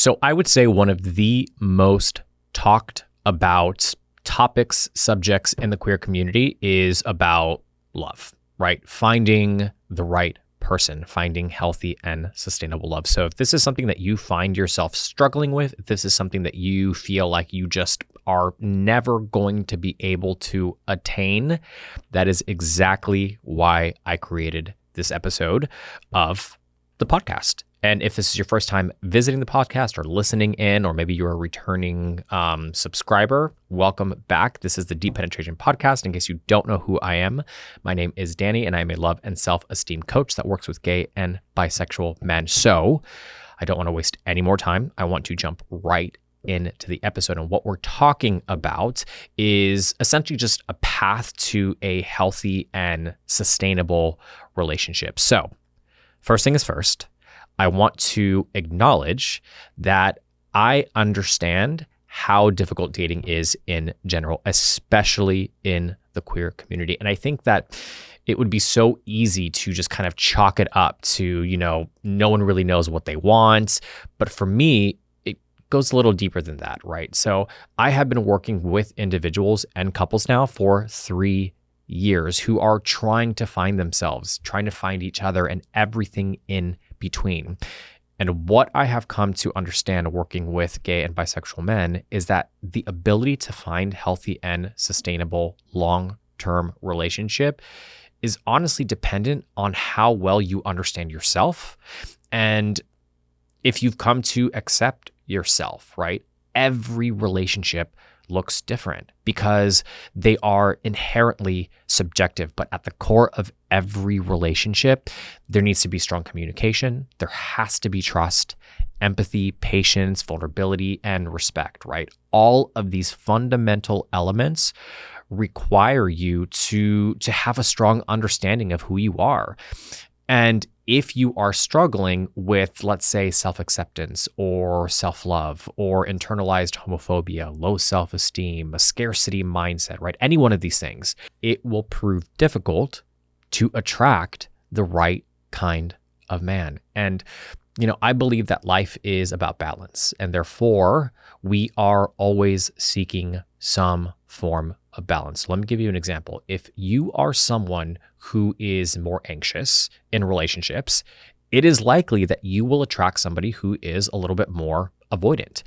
So I would say one of the most talked about topics, subjects in the queer community is about love, right? Finding the right person, finding healthy and sustainable love. So if this is something that you find yourself struggling with, if this is something that you feel like you just are never going to be able to attain, that is exactly why I created this episode of the podcast. And if this is your first time visiting the podcast or listening in, or maybe you're a returning subscriber, welcome back. This is the Deep Penetration Podcast. In case you don't know who I am, my name is Danny, and I'm a love and self-esteem coach that works with gay and bisexual men. So I don't want to waste any more time. I want to jump right into the episode. And what we're talking about is essentially just a path to a healthy and sustainable relationship. So first thing is first, I want to acknowledge that I understand how difficult dating is in general, especially in the queer community. And I think that it would be so easy to just kind of chalk it up to, no one really knows what they want. But for me, it goes a little deeper than that, right? So I have been working with individuals and couples now for 3 years who are trying to find themselves, trying to find each other, and everything in between. And what I have come to understand working with gay and bisexual men is that the ability to find healthy and sustainable long-term relationship is honestly dependent on how well you understand yourself and if you've come to accept yourself, right? Every relationship looks different because they are inherently subjective. But at the core of every relationship, there needs to be strong communication. There has to be trust, empathy, patience, vulnerability, and respect, right? All of these fundamental elements require you to have a strong understanding of who you are. And if you are struggling with, let's say, self-acceptance or self-love or internalized homophobia, low self-esteem, a scarcity mindset, right? Any one of these things, it will prove difficult to attract the right kind of man. And, I believe that life is about balance, and therefore we are always seeking some form of balance. So let me give you an example. If you are someone who is more anxious in relationships, it is likely that you will attract somebody who is a little bit more avoidant.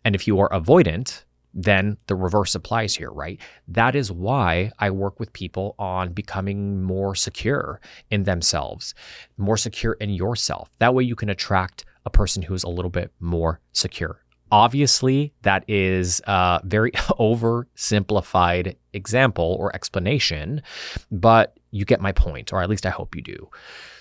And if you are avoidant, then the reverse applies here, right? That is why I work with people on becoming more secure in themselves, more secure in yourself. That way you can attract a person who is a little bit more secure. Obviously, that is a very oversimplified example or explanation, but you get my point, or at least I hope you do.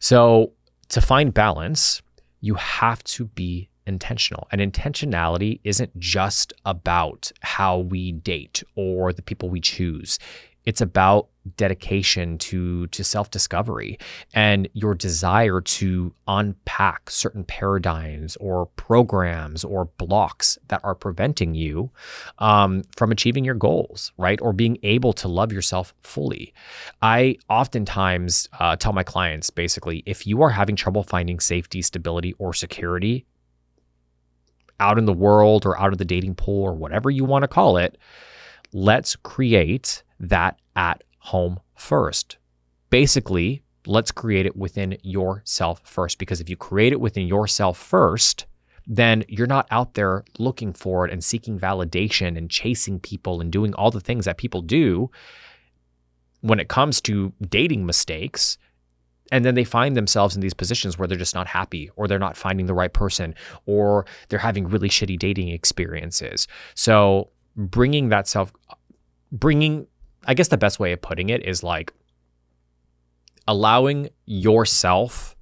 So to find balance, you have to be intentional. And intentionality isn't just about how we date or the people we choose. It's about dedication to self-discovery and your desire to unpack certain paradigms or programs or blocks that are preventing you from achieving your goals, right? Or being able to love yourself fully. I oftentimes tell my clients, basically, if you are having trouble finding safety, stability, or security out in the world or out of the dating pool or whatever you want to call it, let's create that at home first. Basically, let's create it within yourself first, because if you create it within yourself first, then you're not out there looking for it and seeking validation and chasing people and doing all the things that people do when it comes to dating mistakes. And then they find themselves in these positions where they're just not happy, or they're not finding the right person, or they're having really shitty dating experiences. So I guess the best way of putting it is like allowing yourself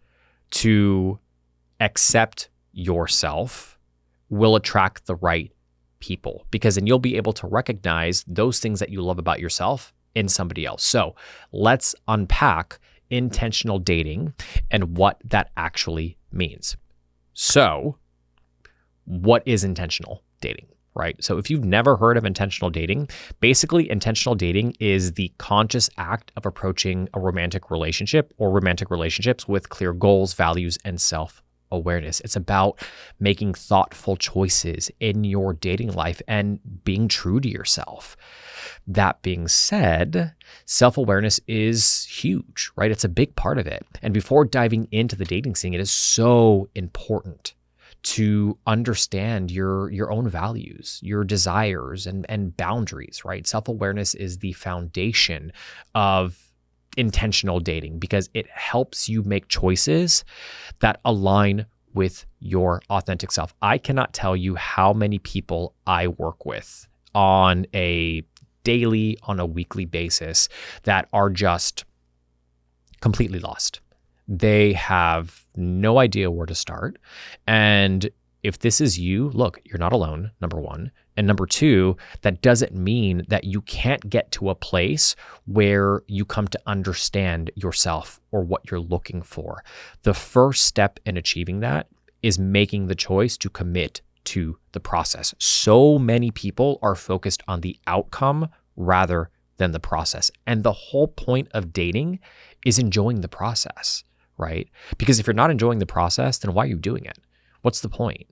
to accept yourself will attract the right people, because then you'll be able to recognize those things that you love about yourself in somebody else. So let's unpack intentional dating and what that actually means. So what is intentional dating, right? So if you've never heard of intentional dating, basically intentional dating is the conscious act of approaching a romantic relationship or romantic relationships with clear goals, values, and self self-awareness. It's about making thoughtful choices in your dating life and being true to yourself. That being said, self-awareness is huge, right? It's a big part of it. And before diving into the dating scene, it is so important to understand your own values, your desires and boundaries, right? Self-awareness is the foundation of intentional dating because it helps you make choices that align with your authentic self. I cannot tell you how many people I work with on a daily, on a weekly basis that are just completely lost. They have no idea where to start. And if this is you, look, you're not alone, number one. And number two, that doesn't mean that you can't get to a place where you come to understand yourself or what you're looking for. The first step in achieving that is making the choice to commit to the process. So many people are focused on the outcome rather than the process. And the whole point of dating is enjoying the process, right? Because if you're not enjoying the process, then why are you doing it? What's the point?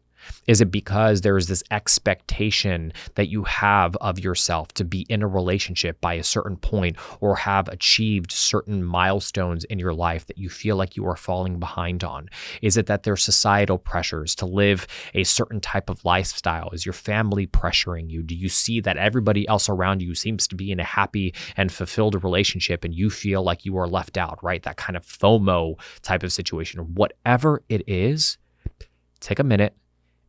Is it because there is this expectation that you have of yourself to be in a relationship by a certain point or have achieved certain milestones in your life that you feel like you are falling behind on? Is it that there's societal pressures to live a certain type of lifestyle? Is your family pressuring you? Do you see that everybody else around you seems to be in a happy and fulfilled relationship and you feel like you are left out, right? That kind of FOMO type of situation. Whatever it is, take a minute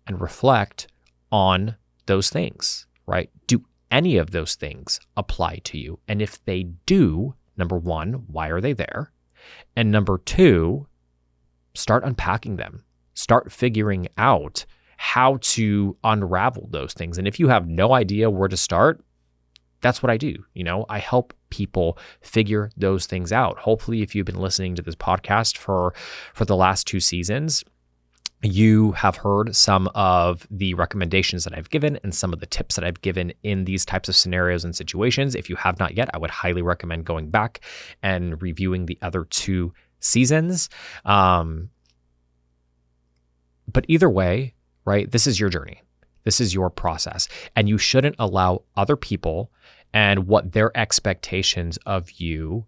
and reflect on those things, right? Do any of those things apply to you? And if they do, number one, why are they there? And number two, start unpacking them. Start figuring out how to unravel those things. And if you have no idea where to start, that's what I do. I help people figure those things out. Hopefully, if you've been listening to this podcast for the last 2 seasons, you have heard some of the recommendations that I've given and some of the tips that I've given in these types of scenarios and situations. If you have not yet, I would highly recommend going back and reviewing the other 2 seasons. But either way, right, this is your journey. This is your process. And you shouldn't allow other people and what their expectations of you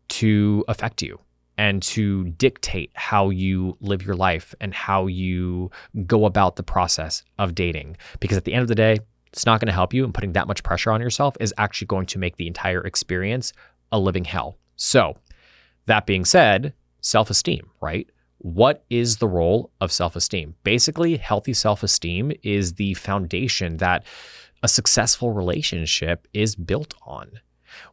to affect you and to dictate how you live your life and how you go about the process of dating. Because at the end of the day, it's not going to help you, and putting that much pressure on yourself is actually going to make the entire experience a living hell. So that being said, self-esteem, right? What is the role of self-esteem? Basically, healthy self-esteem is the foundation that a successful relationship is built on.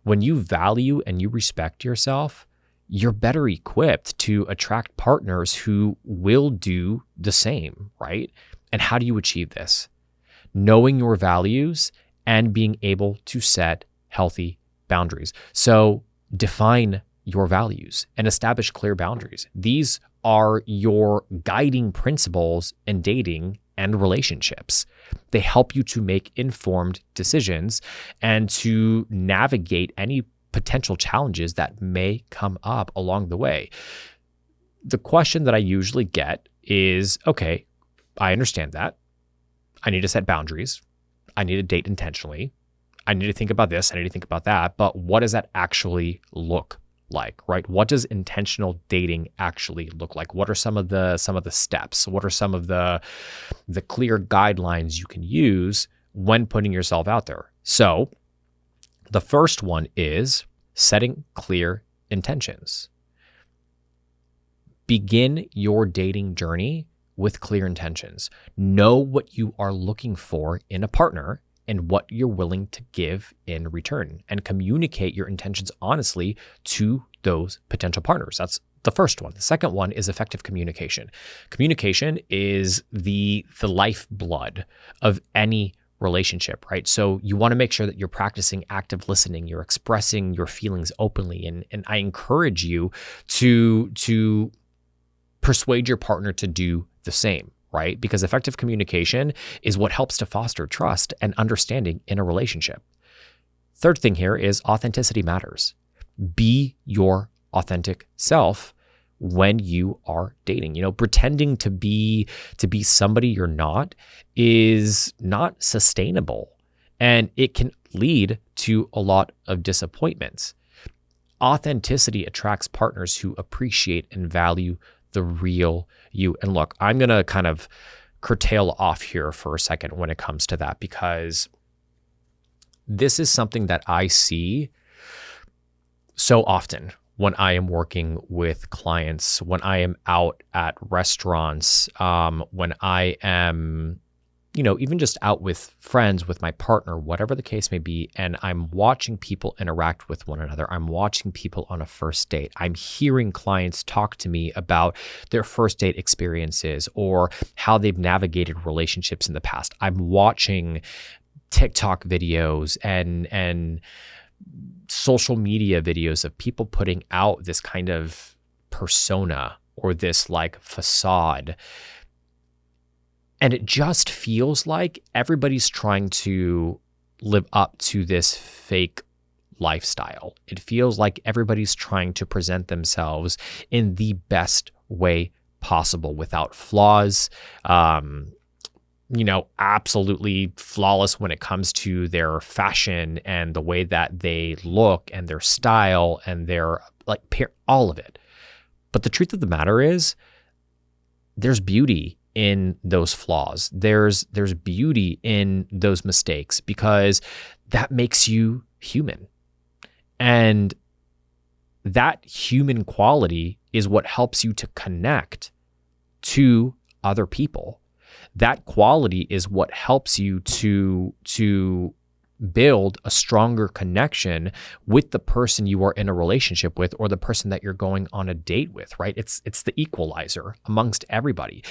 When you value and you respect yourself, you're better equipped to attract partners who will do the same, right? And how do you achieve this? Knowing your values and being able to set healthy boundaries. So define your values and establish clear boundaries. These are your guiding principles in dating and relationships. They help you to make informed decisions and to navigate any potential challenges that may come up along the way. The question that I usually get is, okay, I understand that. I need to set boundaries. I need to date intentionally. I need to think about this. I need to think about that. But what does that actually look like, right? What does intentional dating actually look like? What are some of the steps? What are some of the clear guidelines you can use when putting yourself out there? So the first one is setting clear intentions. Begin your dating journey with clear intentions. Know what you are looking for in a partner and what you're willing to give in return, and communicate your intentions honestly to those potential partners. That's the first one. The second one is effective communication. Communication is the lifeblood of any relationship, right? So you want to make sure that you're practicing active listening, you're expressing your feelings openly. And I encourage you to persuade your partner to do the same, right? Because effective communication is what helps to foster trust and understanding in a relationship. Third thing here is authenticity matters. Be your authentic self when you are dating. Pretending to be somebody you're not is not sustainable, and it can lead to a lot of disappointments. Authenticity attracts partners who appreciate and value the real you. And look, I'm going to kind of curtail off here for a second when it comes to that, because this is something that I see so often when I am working with clients, when I am out at restaurants, when I am, even just out with friends, with my partner, whatever the case may be, and I'm watching people interact with one another. I'm watching people on a first date. I'm hearing clients talk to me about their first date experiences or how they've navigated relationships in the past. I'm watching TikTok videos and social media videos of people putting out this kind of persona or this like facade. And it just feels like everybody's trying to live up to this fake lifestyle. It feels like everybody's trying to present themselves in the best way possible without flaws, absolutely flawless when it comes to their fashion and the way that they look and their style and their all of it. But the truth of the matter is, there's beauty in those flaws. There's beauty in those mistakes, because that makes you human. And that human quality is what helps you to connect to other people. That quality is what helps you to build a stronger connection with the person you are in a relationship with, or the person that you're going on a date with, right? It's the equalizer amongst everybody.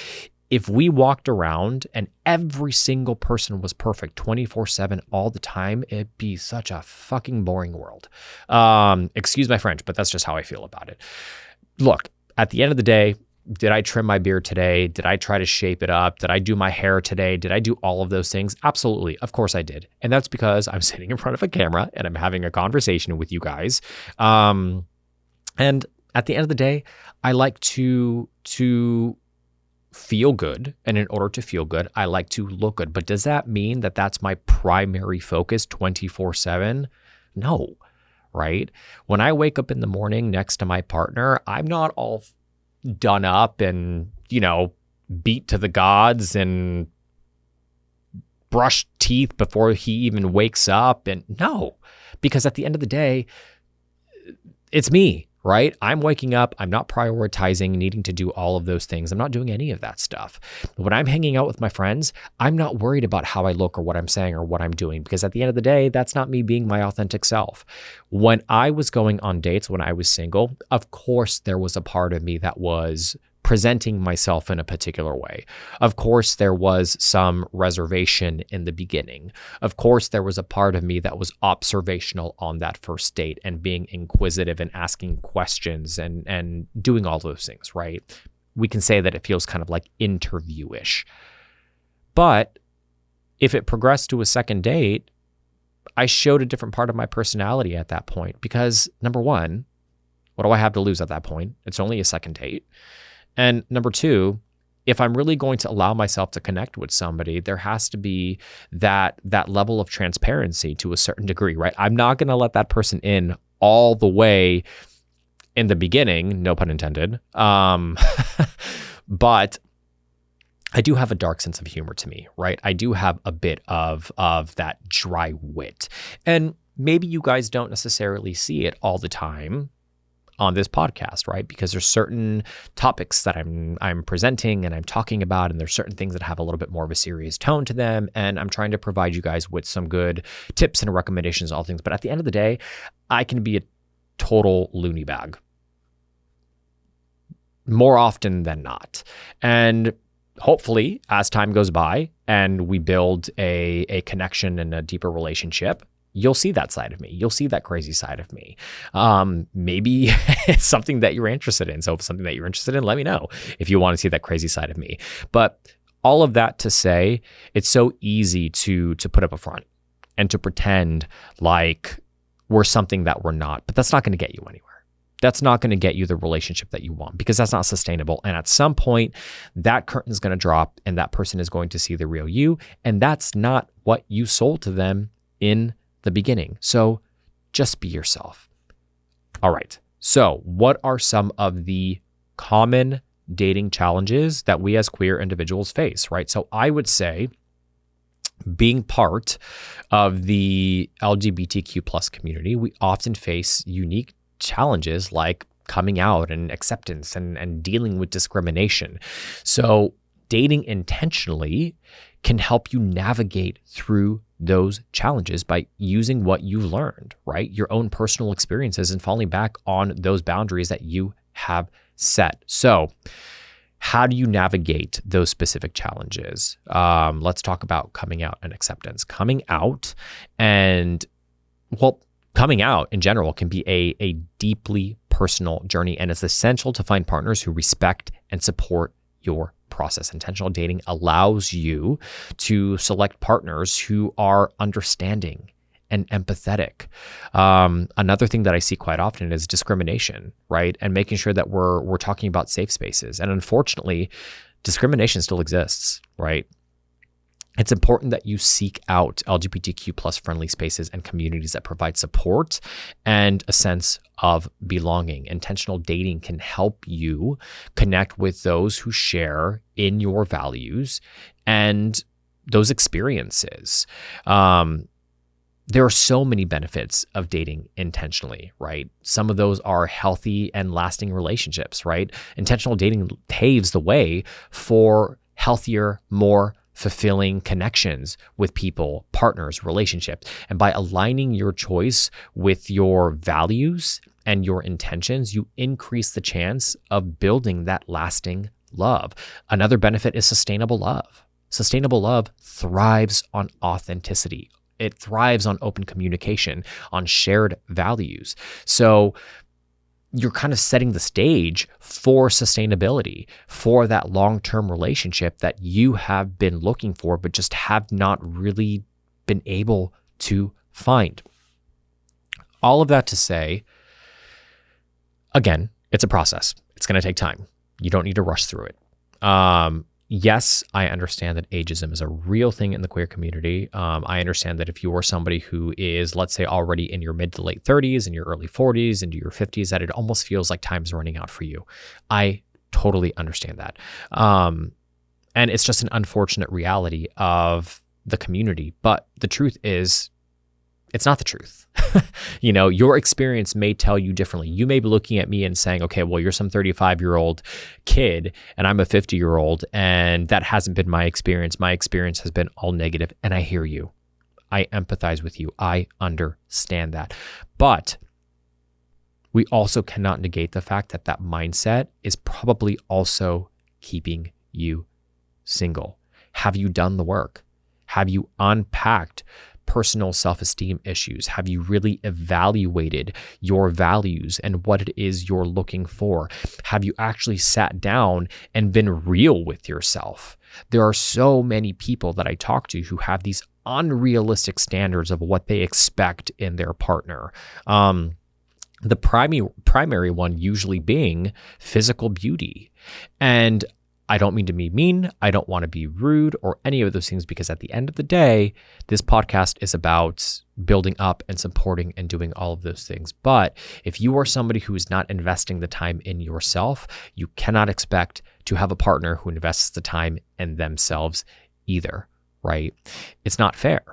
If we walked around and every single person was perfect 24/7 all the time, it'd be such a fucking boring world. Excuse my French, but that's just how I feel about it. Look, at the end of the day, did I trim my beard today? Did I try to shape it up? Did I do my hair today? Did I do all of those things? Absolutely. Of course I did. And that's because I'm sitting in front of a camera and I'm having a conversation with you guys. And at the end of the day, I like to feel good. And in order to feel good, I like to look good. But does that mean that that's my primary focus 24/7? No, right? When I wake up in the morning next to my partner, I'm not all done up and, beat to the gods and brush teeth before he even wakes up. And no, because at the end of the day, it's me, right? I'm waking up. I'm not prioritizing needing to do all of those things. I'm not doing any of that stuff. When I'm hanging out with my friends, I'm not worried about how I look or what I'm saying or what I'm doing, because at the end of the day, that's not me being my authentic self. When I was going on dates, when I was single, of course, there was a part of me that was presenting myself in a particular way. Of course, there was some reservation in the beginning. Of course, there was a part of me that was observational on that first date and being inquisitive and asking questions and doing all those things, right? We can say that it feels kind of like interview-ish. But if it progressed to a second date, I showed a different part of my personality at that point, because number one, what do I have to lose at that point? It's only a second date. And number two, if I'm really going to allow myself to connect with somebody, there has to be that level of transparency to a certain degree, right? I'm not going to let that person in all the way in the beginning, no pun intended. But I do have a dark sense of humor to me, right? I do have a bit of that dry wit. And maybe you guys don't necessarily see it all the time on this podcast, right? Because there's certain topics that I'm presenting and I'm talking about, and there's certain things that have a little bit more of a serious tone to them, and I'm trying to provide you guys with some good tips and recommendations, all things. But at the end of the day, I can be a total loony bag more often than not. And hopefully, as time goes by and we build a connection and a deeper relationship, you'll see that side of me. You'll see that crazy side of me. Maybe it's something that you're interested in. So if it's something that you're interested in, let me know if you want to see that crazy side of me. But all of that to say, it's so easy to put up a front and to pretend like we're something that we're not. But that's not going to get you anywhere. that's not going to get you the relationship that you want, because that's not sustainable. And at some point, that curtain is going to drop and that person is going to see the real you. And that's not what you sold to them in the beginning. So just be yourself. All right. So what are some of the common dating challenges that we as queer individuals face, right? So I would say, being part of the LGBTQ plus community, we often face unique challenges like coming out and acceptance and dealing with discrimination. So dating intentionally can help you navigate through those challenges by using what you've learned, right? Your own personal experiences and falling back on those boundaries that you have set. So how do you navigate those specific challenges? Let's talk about coming out and acceptance. Coming out in general can be a deeply personal journey, and it's essential to find partners who respect and support your process. Intentional dating allows you to select partners who are understanding and empathetic. Another thing that I see quite often is discrimination, right? And making sure that we're talking about safe spaces. And unfortunately, discrimination still exists, right? It's important that you seek out LGBTQ plus friendly spaces and communities that provide support and a sense of belonging. Intentional dating can help you connect with those who share in your values and those experiences. There are so many benefits of dating intentionally, right? Some of those are healthy and lasting relationships, right? Intentional dating paves the way for healthier, more fulfilling connections with people, partners, relationships. And by aligning your choice with your values and your intentions, you increase the chance of building that lasting love. Another benefit is sustainable love. Sustainable love thrives on authenticity. It thrives on open communication, on shared values. So you're kind of setting the stage for sustainability, for that long-term relationship that you have been looking for, but just have not really been able to find. All of that to say, again, it's a process. It's going to take time. You don't need to rush through it. Yes, I understand that ageism is a real thing in the queer community. I understand that if you are somebody who is, let's say, already in your mid to late 30s, in your early 40s, into your 50s, that it almost feels like time's running out for you. I totally understand that. And it's just an unfortunate reality of the community. But the truth is, it's not the truth. Your experience may tell you differently. You may be looking at me and saying, okay, well, you're some 35-year-old kid and I'm a 50-year-old, and that hasn't been my experience. My experience has been all negative. And I hear you. I empathize with you. I understand that. But we also cannot negate the fact that that mindset is probably also keeping you single. Have you done the work? Have you unpacked personal self-esteem issues? Have you really evaluated your values and what it is you're looking for? Have you actually sat down and been real with yourself? There are so many people that I talk to who have these unrealistic standards of what they expect in their partner. The primary one usually being physical beauty. And I don't mean to be mean. I don't want to be rude or any of those things, because at the end of the day, this podcast is about building up and supporting and doing all of those things. But if you are somebody who is not investing the time in yourself, you cannot expect to have a partner who invests the time in themselves either, right? It's not fair.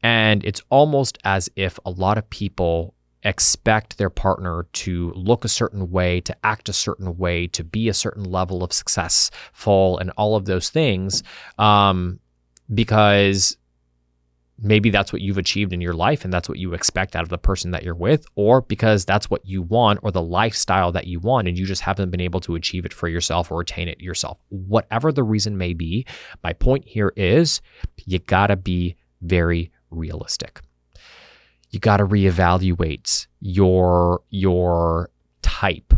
And it's almost as if a lot of people expect their partner to look a certain way, to act a certain way, to be a certain level of successful and all of those things, because maybe that's what you've achieved in your life and that's what you expect out of the person that you're with, or because that's what you want or the lifestyle that you want and you just haven't been able to achieve it for yourself or attain it yourself. Whatever the reason may be, my point here is you gotta be very realistic. You got to reevaluate your type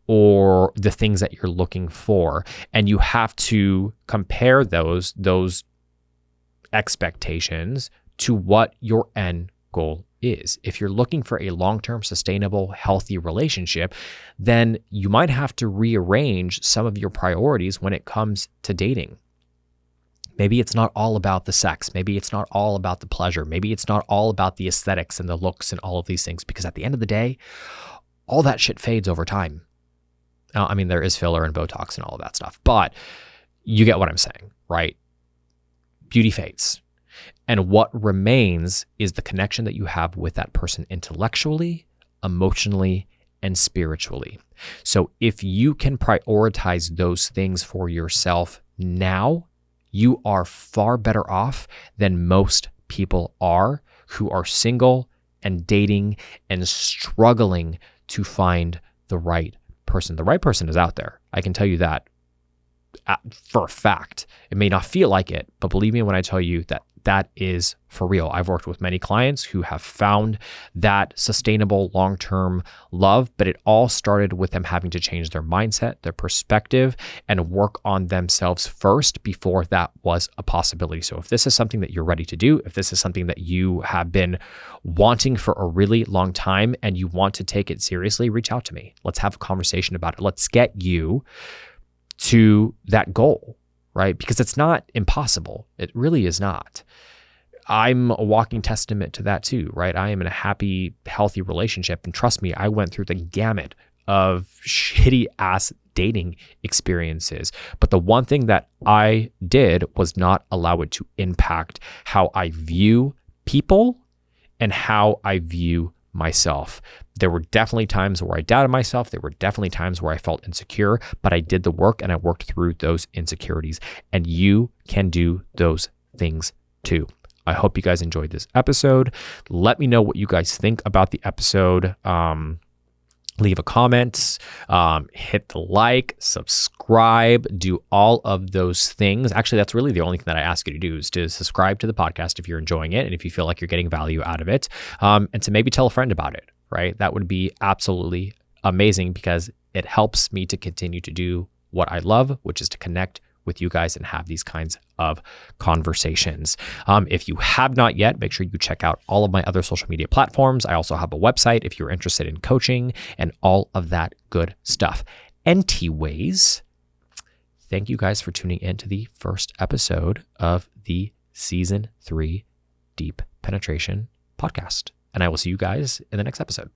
or the things that you're looking for. And you have to compare those expectations to what your end goal is. If you're looking for a long-term, sustainable, healthy relationship, then you might have to rearrange some of your priorities when it comes to dating. Maybe it's not all about the sex. Maybe it's not all about the pleasure. Maybe it's not all about the aesthetics and the looks and all of these things, because at the end of the day, all that shit fades over time. Now, I mean, there is filler and Botox and all of that stuff, but you get what I'm saying, right? Beauty fades. And what remains is the connection that you have with that person intellectually, emotionally, and spiritually. So if you can prioritize those things for yourself now, you are far better off than most people are who are single and dating and struggling to find the right person. The right person is out there. I can tell you that for a fact. It may not feel like it, but believe me when I tell you that that is for real. I've worked with many clients who have found that sustainable long-term love, but it all started with them having to change their mindset, their perspective, and work on themselves first before that was a possibility. So if this is something that you're ready to do, if this is something that you have been wanting for a really long time and you want to take it seriously, reach out to me. Let's have a conversation about it. Let's get you to that goal, right? Because it's not impossible. It really is not. I'm a walking testament to that too, right? I am in a happy, healthy relationship. And trust me, I went through the gamut of shitty ass dating experiences. But the one thing that I did was not allow it to impact how I view people and how I view myself. There were definitely times where I doubted myself. There were definitely times where I felt insecure, but I did the work and I worked through those insecurities. And you can do those things too. I hope you guys enjoyed this episode. Let me know what you guys think about the episode. Leave a comment, hit the like, subscribe, do all of those things. Actually, that's really the only thing that I ask you to do is to subscribe to the podcast if you're enjoying it and if you feel like you're getting value out of it, and to maybe tell a friend about it, right? That would be absolutely amazing because it helps me to continue to do what I love, which is to connect with you guys and have these kinds of conversations. If you have not yet, make sure you check out all of my other social media platforms. I also have a website if you're interested in coaching and all of that good stuff. Anyways, thank you guys for tuning in to the first episode of the Season 3 Deep Penetration podcast. And I will see you guys in the next episode.